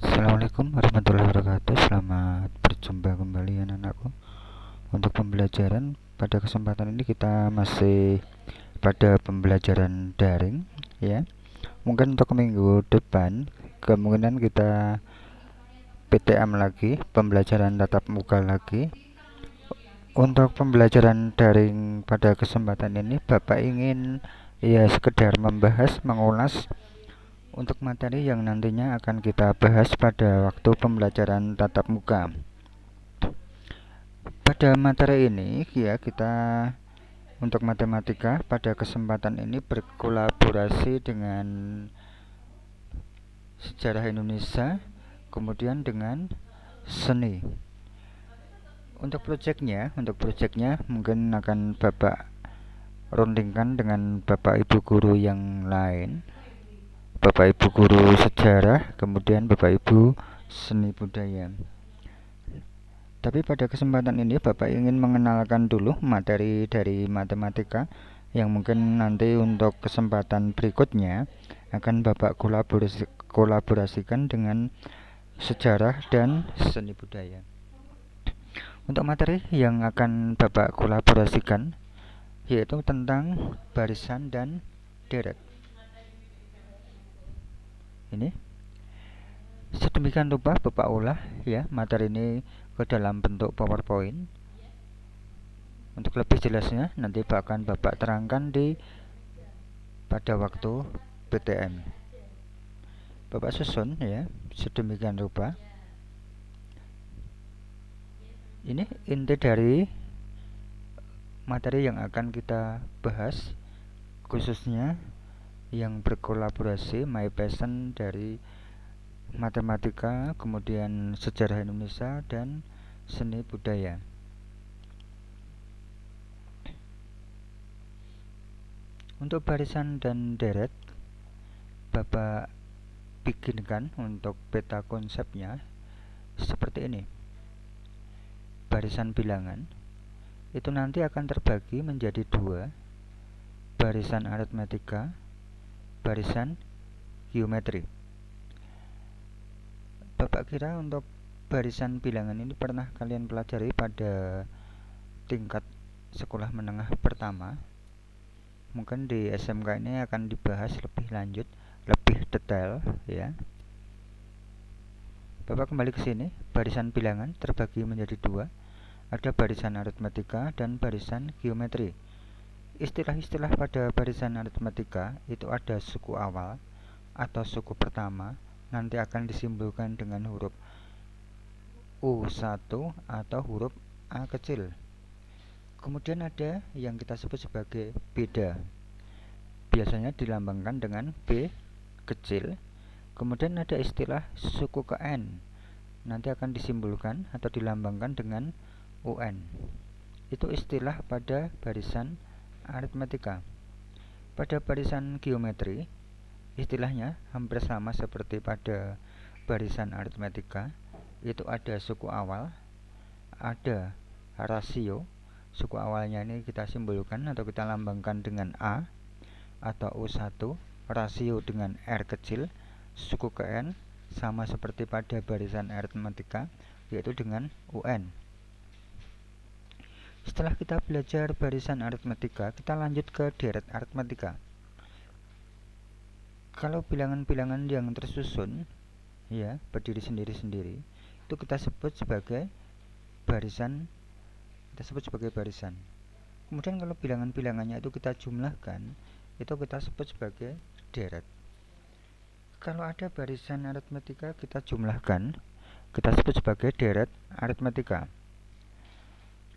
Assalamualaikum warahmatullahi wabarakatuh. Selamat berjumpa kembali anak-anakku. Untuk pembelajaran pada kesempatan ini kita masih pada pembelajaran daring ya. Mungkin untuk minggu depan kemungkinan kita PTM lagi, pembelajaran tatap muka lagi. Untuk pembelajaran daring pada kesempatan ini Bapak ingin ya sekedar membahas, mengulas untuk materi yang nantinya akan kita bahas pada waktu pembelajaran tatap muka. Pada materi ini ya kita untuk matematika pada kesempatan ini berkolaborasi dengan sejarah Indonesia, kemudian dengan seni. Untuk proyeknya mungkin akan Bapak rundingkan dengan Bapak Ibu guru yang lain. Bapak Ibu guru sejarah, kemudian Bapak Ibu seni budaya. Tapi pada kesempatan ini Bapak ingin mengenalkan dulu materi dari matematika yang mungkin nanti untuk kesempatan berikutnya akan Bapak kolaborasikan dengan sejarah dan seni budaya. Untuk materi yang akan Bapak kolaborasikan yaitu tentang barisan dan deret. Ini sedemikian rupa Bapak olah ya materi ini ke dalam bentuk PowerPoint. Untuk lebih jelasnya nanti akan Bapak terangkan pada waktu PTM. Bapak susun ya sedemikian rupa. Ini inti dari materi yang akan kita bahas, khususnya yang berkolaborasi My Passion dari matematika, kemudian sejarah Indonesia dan seni budaya. Untuk barisan dan deret Bapak bikinkan untuk peta konsepnya seperti ini. Barisan bilangan itu nanti akan terbagi menjadi dua, barisan aritmatika, barisan geometri. Bapak kira untuk barisan bilangan ini pernah kalian pelajari pada tingkat sekolah menengah pertama. Mungkin di SMK ini akan dibahas lebih lanjut, lebih detail ya. Bapak kembali ke sini, barisan bilangan terbagi menjadi dua. Ada barisan aritmatika dan barisan geometri. Istilah-istilah pada barisan aritmatika itu ada suku awal atau suku pertama, nanti akan disimbolkan dengan huruf U1 atau huruf A kecil. Kemudian ada yang kita sebut sebagai beda, biasanya dilambangkan dengan B kecil. Kemudian ada istilah suku ke N, nanti akan disimbolkan atau dilambangkan dengan UN. Itu istilah pada barisan aritmatika. Pada barisan geometri istilahnya hampir sama seperti pada barisan aritmatika. Itu ada suku awal, ada rasio. Suku awalnya ini kita simbolkan atau kita lambangkan dengan A atau U1, rasio dengan R kecil. Suku ke N sama seperti pada barisan aritmatika, yaitu dengan UN. Setelah kita belajar barisan aritmatika, kita lanjut ke deret aritmatika. Kalau bilangan-bilangan yang tersusun ya berdiri sendiri-sendiri itu kita sebut sebagai barisan. Kemudian kalau bilangan-bilangannya itu kita jumlahkan, itu kita sebut sebagai deret. Kalau ada barisan aritmatika kita jumlahkan, kita sebut sebagai deret aritmatika.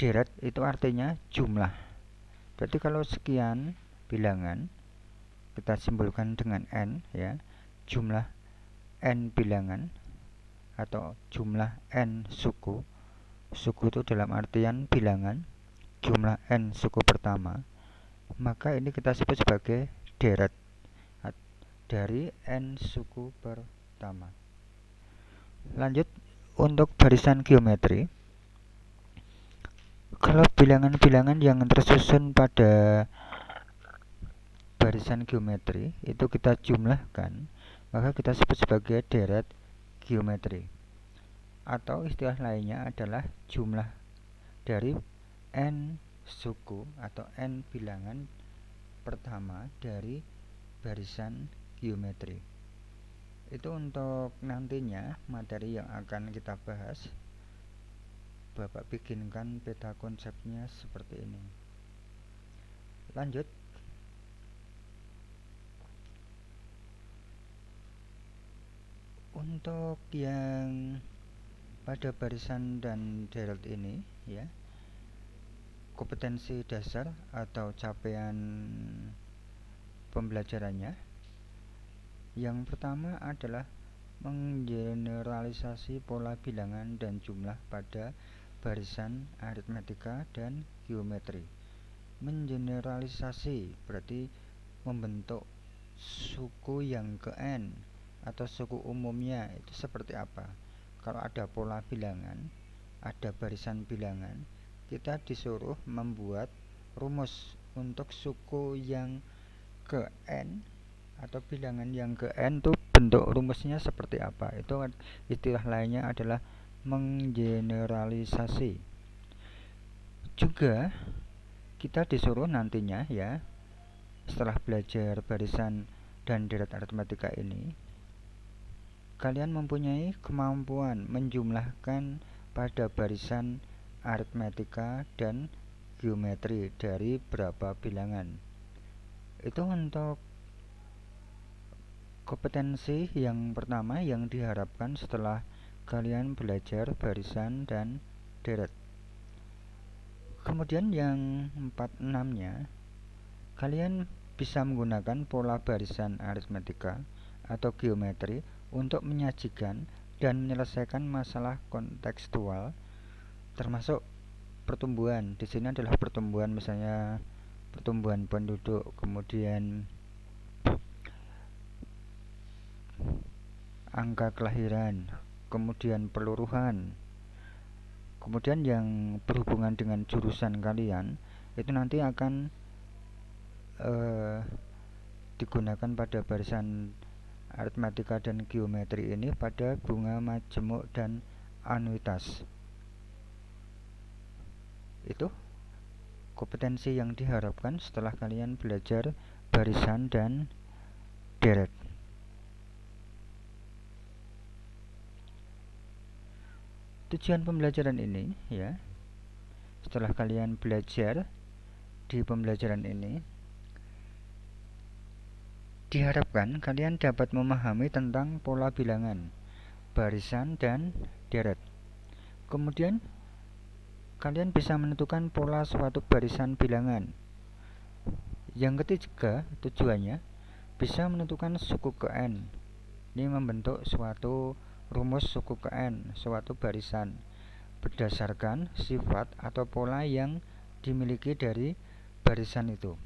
Deret itu artinya jumlah. Berarti kalau sekian bilangan kita simbolkan dengan N ya, jumlah N bilangan atau jumlah N suku. Suku itu dalam artian bilangan, jumlah N suku pertama, maka ini kita sebut sebagai deret dari N suku pertama. Lanjut untuk barisan geometri. Kalau bilangan-bilangan yang tersusun pada barisan geometri itu kita jumlahkan, maka kita sebut sebagai deret geometri. Atau istilah lainnya adalah jumlah dari n suku atau n bilangan pertama dari barisan geometri. Itu untuk nantinya materi yang akan kita bahas. Bapak bikinkan peta konsepnya seperti ini. Lanjut. Untuk yang pada barisan dan deret ini ya, kompetensi dasar atau capaian pembelajarannya yang pertama adalah menggeneralisasi pola bilangan dan jumlah pada barisan aritmatika dan geometri. Menggeneralisasi berarti membentuk suku yang ke n atau suku umumnya itu seperti apa. Kalau ada pola bilangan, ada barisan bilangan, kita disuruh membuat rumus untuk suku yang ke n atau bilangan yang ke n itu bentuk rumusnya seperti apa. Itu istilah lainnya adalah menggeneralisasi. Juga kita disuruh nantinya ya, setelah belajar barisan dan deret aritmatika ini, kalian mempunyai kemampuan menjumlahkan pada barisan aritmatika dan geometri dari berapa bilangan. Itu untuk kompetensi yang pertama yang diharapkan setelah kalian belajar barisan dan deret. Kemudian yang 4-6-nya, kalian bisa menggunakan pola barisan aritmatika atau geometri untuk menyajikan dan menyelesaikan masalah kontekstual termasuk pertumbuhan. Di sini adalah pertumbuhan, misalnya pertumbuhan penduduk, kemudian angka kelahiran, kemudian peluruhan. Kemudian yang berhubungan dengan jurusan kalian itu nanti akan digunakan pada barisan aritmatika dan geometri ini pada bunga majemuk dan anuitas. Itu kompetensi yang diharapkan setelah kalian belajar barisan dan deret. Tujuan pembelajaran ini ya, setelah kalian belajar di pembelajaran ini, diharapkan kalian dapat memahami tentang pola bilangan, barisan dan deret. Kemudian kalian bisa menentukan pola suatu barisan bilangan. Yang ketiga, tujuannya bisa menentukan suku ke n. Ini membentuk suatu rumus suku ke n, suatu barisan berdasarkan sifat atau pola yang dimiliki dari barisan itu.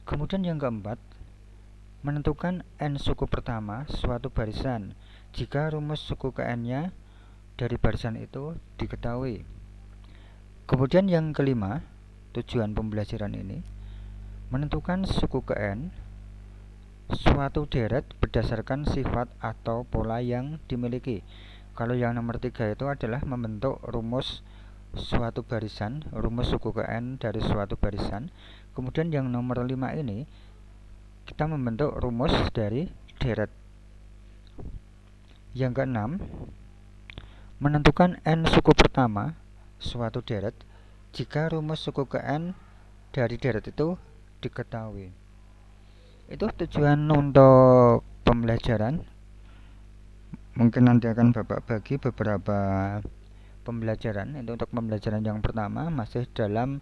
Kemudian yang keempat, menentukan n suku pertama suatu barisan jika rumus suku ke n-nya dari barisan itu diketahui. Kemudian yang kelima, tujuan pembelajaran ini menentukan suku ke n suatu deret berdasarkan sifat atau pola yang dimiliki. Kalau yang nomor 3 itu adalah membentuk rumus suatu barisan, rumus suku ke n dari suatu barisan. Kemudian yang nomor 5 ini kita membentuk rumus dari deret. Yang keenam, menentukan n suku pertama suatu deret jika rumus suku ke n dari deret itu diketahui. Itu tujuan untuk pembelajaran. Mungkin nanti akan Bapak bagi beberapa pembelajaran. Itu untuk pembelajaran yang pertama masih dalam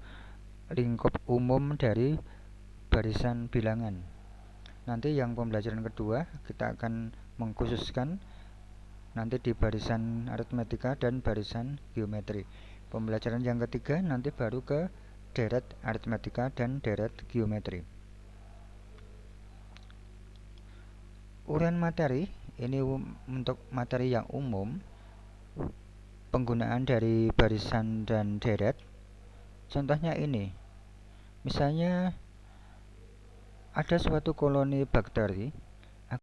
lingkup umum dari barisan bilangan. Nanti yang pembelajaran kedua kita akan mengkhususkan nanti di barisan aritmatika dan barisan geometri. Pembelajaran yang ketiga nanti baru ke deret aritmatika dan deret geometri. Uraian materi ini untuk materi yang umum, penggunaan dari barisan dan deret. Contohnya ini, misalnya ada suatu koloni bakteri